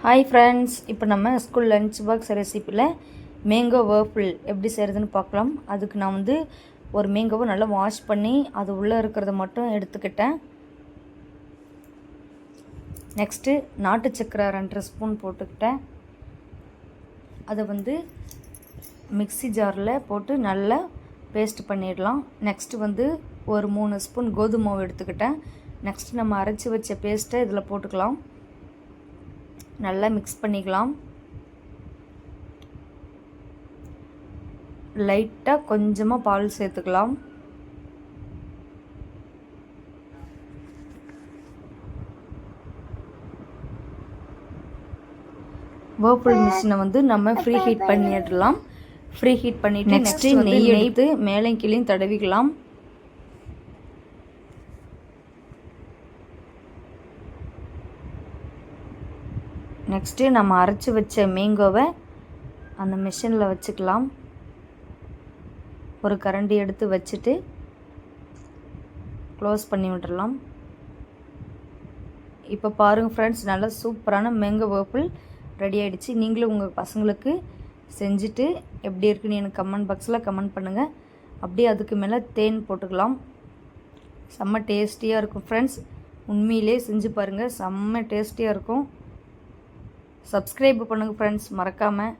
Hi friends, இப்போ நம்ம school lunch box ரெசிப்பியில் mango வேர்ஃபிள் எப்படி செய்கிறதுன்னு பார்க்கலாம். அதுக்கு நான் ஒரு மேங்கோவை நல்லா வாஷ் பண்ணி அது உள்ளே இருக்கிறத மட்டும் எடுத்துக்கிட்டேன். நெக்ஸ்ட்டு நாட்டு சக்கரை 2 ஸ்பூன் போட்டுக்கிட்டேன். அதை மிக்ஸி ஜாரில் போட்டு நல்லா பேஸ்ட் பண்ணிடலாம். நெக்ஸ்ட்டு ஒரு 3 ஸ்பூன் கோதுமை மாவு எடுத்துக்கிட்டேன். நெக்ஸ்ட்டு நம்ம அரைச்சி வச்ச பேஸ்ட்டை இதில் போட்டுக்கலாம். நல்லா மிக்ஸ் பண்ணிக்கலாம். லைட்டாக கொஞ்சமாக பால் சேர்த்துக்கலாம். வேர்ஃபிள் மிஷினை நம்ம ஃப்ரீ ஹீட் பண்ணிடலாம். ஃப்ரீ ஹீட் பண்ணிவிட்டு நெக்ஸ்ட்டு நெய் எடுத்து மேலே கீழே தடவிக்கலாம். நெக்ஸ்ட்டு நம்ம அரைச்சி வச்ச மேங்கோவை அந்த மிஷினில் வச்சுக்கலாம். ஒரு கரண்டி எடுத்து வச்சுட்டு க்ளோஸ் பண்ணி விட்டுடலாம். இப்போ பாருங்கள் ஃப்ரெண்ட்ஸ், நல்லா சூப்பரான மேங்கோ வேர்ஃபிள் ரெடி ஆகிடுச்சு. நீங்களும் உங்கள் பசங்களுக்கு செஞ்சுட்டு எப்படி இருக்குன்னு எனக்கு கமெண்ட் பாக்ஸில் கமெண்ட் பண்ணுங்கள். அப்படியே அதுக்கு மேலே தேன் போட்டுக்கலாம். செம்ம டேஸ்டியாக இருக்கும் ஃப்ரெண்ட்ஸ். உண்மையிலே செஞ்சு பாருங்கள், செம்ம டேஸ்டியாக இருக்கும். சப்ஸ்கிரைப் பண்ணுங்கள் ஃப்ரெண்ட்ஸ், மறக்காமல்.